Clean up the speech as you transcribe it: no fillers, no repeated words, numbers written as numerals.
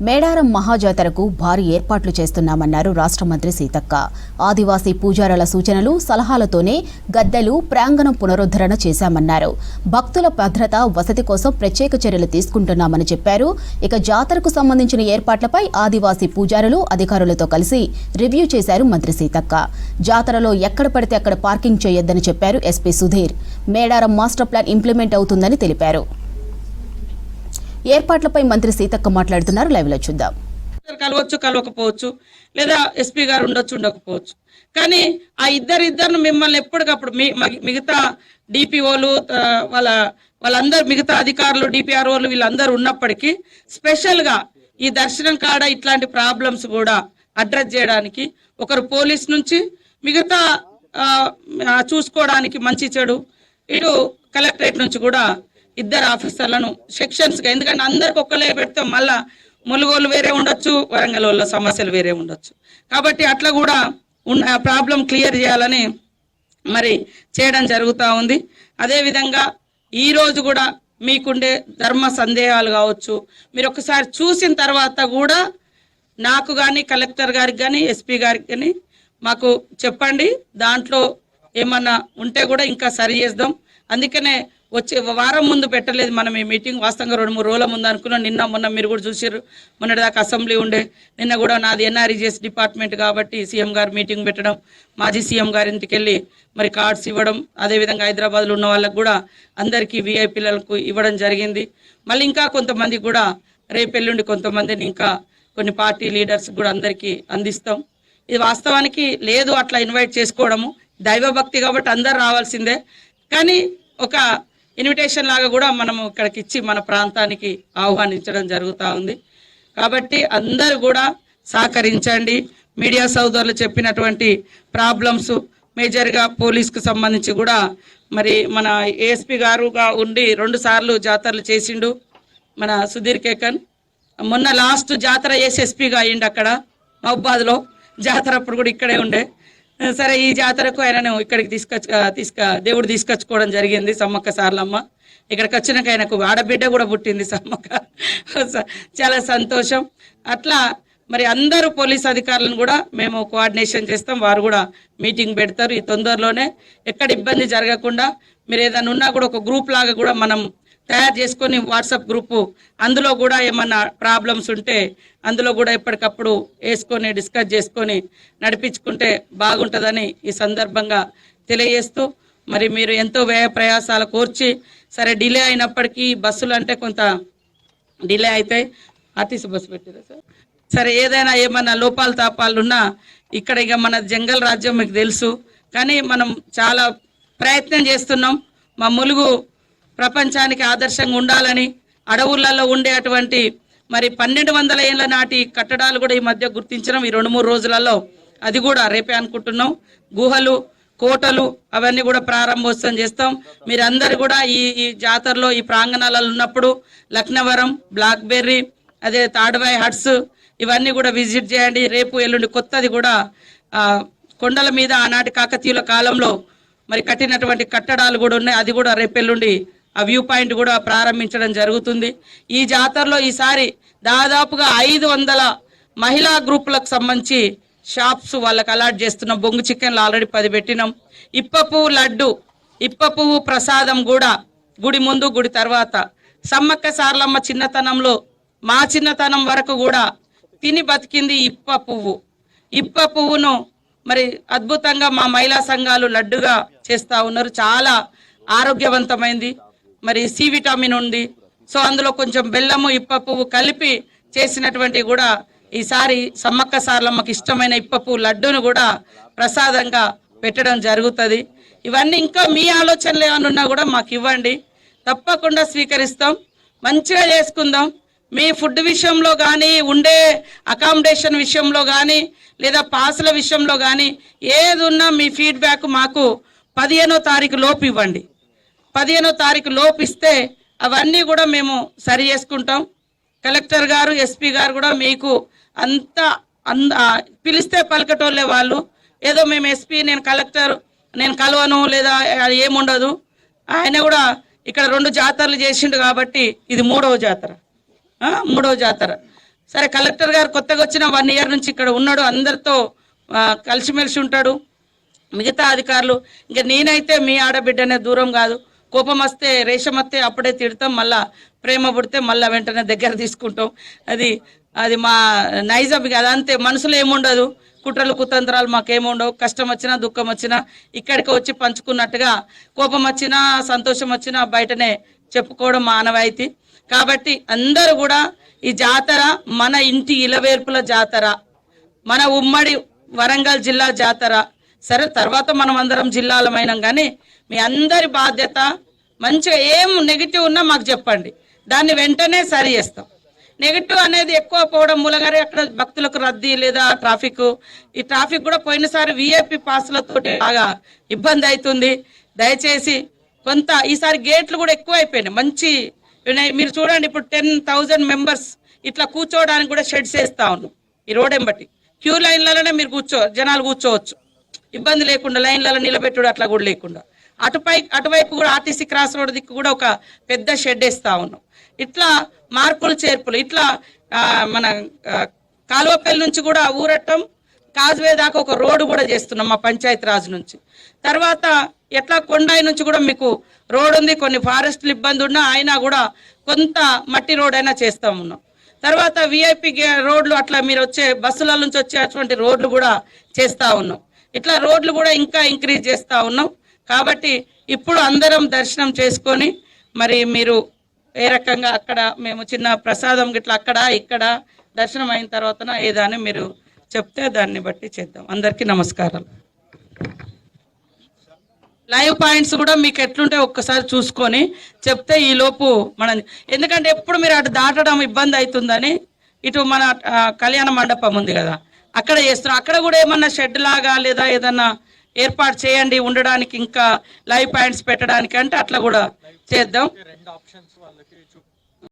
మేడారం మహాజాతరకు భారీ ఏర్పాట్లు చేస్తున్నామన్నారు రాష్ట్ర మంత్రి సీతక్క. ఆదివాసీ పూజారుల సూచనలు, సలహాలతోనే గద్దెలు, ప్రాంగణం పునరుద్ధరణ చేశామన్నారు. భక్తుల భద్రత, వసతి కోసం ప్రత్యేక చర్యలు తీసుకుంటున్నామని చెప్పారు. ఇక జాతరకు సంబంధించిన ఏర్పాట్లపై ఆదివాసీ పూజారులు, అధికారులతో కలిసి రివ్యూ చేశారు మంత్రి సీతక్క. జాతరలో ఎక్కడ పడితే అక్కడ పార్కింగ్ చేయొద్దని చెప్పారు SP Sudheer. Medaram master plan implement అవుతుందని తెలిపారు. ఏర్పాట్లపై మంత్రి సీతక్క మాట్లాడుతున్నారు. లైవ్ లో చూద్దాం. కలవచ్చు, కలవకపోవచ్చు, లేదా ఎస్పీ గారు ఉండొచ్చు, ఉండకపోవచ్చు. కానీ ఆ ఇద్దరిద్దరు మిమ్మల్ని ఎప్పటికప్పుడు మిగతా డిపిఓలు వాళ్ళందరూ, మిగతా అధికారులు, డిపిఆర్ఓలు వీళ్ళందరూ ఉన్నప్పటికీ స్పెషల్ గా ఈ దర్శనం కాడ ఇట్లాంటి ప్రాబ్లమ్స్ కూడా అడ్రస్ చేయడానికి ఒకరు పోలీస్ నుంచి, మిగతా చూసుకోవడానికి మంచి చెడు ఇటు కలెక్టరేట్ నుంచి కూడా ఇద్దరు ఆఫీసర్లను సెక్షన్స్ గా, ఎందుకంటే అందరికి ఒక్కలే పెడితే మళ్ళా ములుగోలు వేరే ఉండొచ్చు, వరంగల్ వాళ్ళ సమస్యలు వేరే ఉండొచ్చు. కాబట్టి అట్లా కూడా ప్రాబ్లం క్లియర్ చేయాలని మరి చేయడం జరుగుతూ ఉంది. అదేవిధంగా ఈ రోజు కూడా మీకుండే ధర్మ సందేహాలు కావచ్చు, మీరు ఒకసారి చూసిన తర్వాత కూడా నాకు కానీ, కలెక్టర్ గారికి కానీ, ఎస్పీ గారికి కానీ మాకు చెప్పండి. దాంట్లో ఏమన్నా ఉంటే కూడా ఇంకా సరి చేద్దాం. అందుకనే వచ్చే వారం ముందు పెట్టలేదు మనం ఈ మీటింగ్. వాస్తవంగా 2-3 రోజుల ముందు అనుకున్నాం. నిన్న మొన్న మీరు కూడా చూసారు, మొన్నటిదాకా అసెంబ్లీ ఉండే. నిన్న కూడా నాది ఎన్ఆర్ఈజీఎస్ డిపార్ట్మెంట్ కాబట్టి సీఎం గారు మీటింగ్ పెట్టడం, మాజీ సీఎం గారి ఇంటికి వెళ్ళి మరి కార్డ్స్ ఇవ్వడం, అదేవిధంగా హైదరాబాద్లో ఉన్న వాళ్ళకు కూడా అందరికీ విఐపీలకు ఇవ్వడం జరిగింది. మళ్ళీ ఇంకా కొంతమంది కూడా రేపెల్లుండి కొంతమందిని ఇంకా కొన్ని పార్టీ లీడర్స్ కూడా అందరికీ అందిస్తాం. ఇది వాస్తవానికి లేదు అట్లా ఇన్వైట్ చేసుకోవడము, దైవభక్తి కాబట్టి అందరు రావాల్సిందే. కానీ ఒక ఇన్విటేషన్ లాగా కూడా మనము ఇక్కడికి ఇచ్చి మన ప్రాంతానికి ఆహ్వానించడం జరుగుతూ ఉంది. కాబట్టి అందరూ కూడా సహకరించండి. మీడియా సోదరులు చెప్పినటువంటి ప్రాబ్లమ్స్ మేజర్గా పోలీస్కు సంబంధించి కూడా మరి మన ఏఎస్పీ గారుగా ఉండి 2 సార్లు జాతరలు చేసిండు మన సుధీర్ కేకన్. మొన్న లాస్ట్ జాతర ఎస్ఎస్పీగా అయ్యిండు అక్కడ మహబాద్లో. జాతర అప్పుడు కూడా ఇక్కడే ఉండే. సరే, ఈ జాతరకు ఆయనను ఇక్కడికి దేవుడు తీసుకొచ్చుకోవడం జరిగింది. సమ్మక్క సార్లమ్మ ఇక్కడికి వచ్చినాక ఆయనకు ఆడబిడ్డ కూడా పుట్టింది సమ్మక్క. చాలా సంతోషం. అట్లా మరి అందరూ పోలీస్ అధికారులను కూడా మేము కోఆర్డినేషన్ చేస్తాం. వారు కూడా మీటింగ్ పెడతారు ఈ తొందరలోనే. ఎక్కడ ఇబ్బంది జరగకుండా మీరు ఏదైనా ఉన్నా కూడా ఒక గ్రూప్ లాగా కూడా మనం తయారు చేసుకొని, వాట్సాప్ గ్రూపు, అందులో కూడా ఏమన్నా ప్రాబ్లమ్స్ ఉంటే అందులో కూడా ఎప్పటికప్పుడు వేసుకొని డిస్కస్ చేసుకొని నడిపించుకుంటే బాగుంటుందని ఈ సందర్భంగా తెలియజేస్తూ, మరి మీరు ఎంతో వ్యయ ప్రయాసాలు కోర్చి సరే డిలే అయినప్పటికీ బస్సులు అంటే కొంత డిలే అవుతాయి. ఆర్టీసీ బస్సు పెట్టారా సార్? సరే, ఏదైనా ఏమన్నా లోపాలు తాపాలు ఉన్నా ఇక్కడ ఇక మన జంగల్ రాజ్యం మీకు తెలుసు. కానీ మనం చాలా ప్రయత్నం చేస్తున్నాం. మా ములుగు ప్రపంచానికి ఆదర్శంగా ఉండాలని, అడవులలో ఉండే అటువంటి మరి 1200 ఏళ్ల నాటి కట్టడాలు కూడా ఈ మధ్య గుర్తించడం ఈ 2-3 రోజులలో. అది కూడా రేపే అనుకుంటున్నాం. గుహలు, కోటలు అవన్నీ కూడా ప్రారంభోత్సవం చేస్తాం. మీరందరూ కూడా ఈ జాతరలో ఈ ప్రాంగణాలలో ఉన్నప్పుడు లక్నవరం, బ్లాక్బెర్రీ, అదే తాడ్వాయి హట్స్ ఇవన్నీ కూడా విజిట్ చేయండి. రేపు ఎల్లుండి కొత్తది కూడా కొండల మీద ఆనాటి కాకతీయుల కాలంలో మరి కట్టినటువంటి కట్టడాలు కూడా ఉన్నాయి. అది కూడా రేపెల్లుండి ఆ వ్యూ పాయింట్ కూడా ప్రారంభించడం జరుగుతుంది. ఈ జాతరలో ఈసారి దాదాపుగా 500 మహిళా గ్రూపులకు సంబంధించి షాప్స్ వాళ్ళకి అలాట్ చేస్తున్నాం. బొంగు చికెన్లు ఆల్రెడీ 10 పెట్టినాం. ఇప్ప పువ్వు లడ్డు, ఇప్ప పువ్వు ప్రసాదం కూడా గుడి ముందు, గుడి తర్వాత. సమ్మక్క సార్లమ్మ చిన్నతనంలో, మా చిన్నతనం వరకు కూడా తిని బతికింది ఇప్ప పువ్వు. ఇప్ప పువ్వును మరి అద్భుతంగా మా మహిళా సంఘాలు లడ్డుగా చేస్తూ ఉన్నారు. చాలా ఆరోగ్యవంతమైంది. మరి సి విటమిన్ ఉంది. సో అందులో కొంచెం బెల్లము, ఇప్ప పువ్వు కలిపి చేసినటువంటి కూడా ఈసారి సమ్మక్క సార్లమ్మకి ఇష్టమైన ఇప్ప పువ్వు లడ్డును కూడా ప్రసాదంగా పెట్టడం జరుగుతుంది. ఇవన్నీ ఇంకా మీ ఆలోచనలు ఏమైనా ఉన్నా కూడా మాకు ఇవ్వండి, తప్పకుండా స్వీకరిస్తాం. మంచిగా చేసుకుందాం. మీ ఫుడ్ విషయంలో కానీ, ఉండే అకామిడేషన్ విషయంలో కానీ, లేదా పాసుల విషయంలో కానీ ఏది ఉన్నా మీ ఫీడ్బ్యాక్ మాకు 15వ తారీఖు లోపు ఇవ్వండి. 15వ తారీఖు లోపు ఇస్తే అవన్నీ కూడా మేము సరి చేసుకుంటాం. కలెక్టర్ గారు, ఎస్పీ గారు కూడా మీకు పిలిస్తే పలకటోళ్ళే వాళ్ళు. ఏదో మేము ఎస్పీ, నేను కలెక్టర్, నేను కలవను లేదా ఏముండదు. ఆయన కూడా ఇక్కడ 2 జాతరలు చేసిండు కాబట్టి ఇది 3వ జాతర. సరే కలెక్టర్ గారు కొత్తగా వచ్చిన 1 ఇయర్ నుంచి ఇక్కడ ఉన్నాడు, అందరితో కలిసిమెలిసి ఉంటాడు. మిగతా అధికారులు ఇంకా నేనైతే మీ ఆడబిడ్డనే దూరం కాదు, కోపం వస్తే రేషం వస్తే అప్పుడే తిడతాం, మళ్ళా ప్రేమ పుడితే మళ్ళీ వెంటనే దగ్గర తీసుకుంటాం. అది మా నైజం కదా, అంతే. మనసులో ఏముండదు, కుట్రలు కుతంత్రాలు మాకేముండవు. కష్టం వచ్చినా దుఃఖం వచ్చినా ఇక్కడికి వచ్చి పంచుకున్నట్టుగా, కోపం వచ్చినా సంతోషం వచ్చినా బయటనే చెప్పుకోవడం మానవాయితీ. కాబట్టి అందరూ కూడా ఈ జాతర మన ఇంటి ఇలవేర్పుల జాతర, మన ఉమ్మడి వరంగల్ జిల్లా జాతర. సరే తర్వాత మనం అందరం జిల్లాలమైనాం, కానీ మీ అందరి బాధ్యత మంచిగా ఏం నెగిటివ్ ఉన్నా మాకు చెప్పండి, దాన్ని వెంటనే సరి చేస్తాం. నెగిటివ్ అనేది ఎక్కువ పోవడం మూలంగానే అక్కడ భక్తులకు రద్దీ లేదా ఈ ట్రాఫిక్ కూడా పోయినసారి VIP పాస్లతో బాగా ఇబ్బంది అవుతుంది. దయచేసి కొంత ఈసారి గేట్లు కూడా ఎక్కువ అయిపోయినాయి, మంచి మీరు చూడండి. ఇప్పుడు 10,000 మెంబర్స్ ఇట్లా కూర్చోవడానికి కూడా షెడ్స్ వేస్తా ఉన్నాం. ఈ రోడ్ ఎంబటి క్యూ లైన్లలోనే మీరు జనాలు కూర్చోవచ్చు, ఇబ్బంది లేకుండా, లైన్లలో నిలబెట్టుడు అట్లా కూడా లేకుండా. అటువైపు కూడా RTC క్రాస్ రోడ్ దిక్కు కూడా ఒక పెద్ద షెడ్ వేస్తా ఉన్నాం. ఇట్లా మార్పులు చేర్పులు, ఇట్లా మన కాలువపల్లి నుంచి కూడా ఊరట్టం కాజ్వే దాకా ఒక రోడ్డు కూడా చేస్తున్నాం మా పంచాయతీ రాజ్ నుంచి. తర్వాత ఎట్లా కొండాయి నుంచి కూడా మీకు రోడ్ ఉంది, కొన్ని ఫారెస్ట్లు ఇబ్బంది ఉన్నా అయినా కూడా కొంత మట్టి రోడ్ అయినా చేస్తా ఉన్నాం. తర్వాత VIP రోడ్లు అట్లా మీరు వచ్చే బస్సుల నుంచి వచ్చేటువంటి రోడ్లు కూడా చేస్తా ఉన్నాం. ఇట్లా రోడ్లు కూడా ఇంకా ఇంక్రీజ్ చేస్తా ఉన్నాం. కాబట్టి ఇప్పుడు అందరం దర్శనం చేసుకొని మరి మీరు ఏ రకంగా అక్కడ మేము చిన్న ప్రసాదం గిట్లా అక్కడ ఇక్కడ దర్శనం అయిన తర్వాత ఏదాన్ని మీరు చెప్తే దాన్ని బట్టి చేద్దాం. అందరికీ నమస్కారాలు. లైవ్ పాయింట్స్ కూడా మీకు ఎట్లుంటే ఒక్కసారి చూసుకొని చెప్తే ఈ లోపు మనం, ఎందుకంటే ఎప్పుడు మీరు అటు దాటడం ఇబ్బంది అవుతుందని ఇటు మన కళ్యాణ మండపం ఉంది కదా, అక్కడ చేస్తున్నాం. అక్కడ కూడా ఏమన్నా షెడ్ లాగా లేదా ఏదన్నా ఏర్పాటు చేయండి ఉండడానికి, ఇంకా లైవ్ పాయింట్స్ పెట్టడానికి అంటే అట్లా కూడా చేద్దాం. 2 ఆప్షన్స్ వాళ్ళకి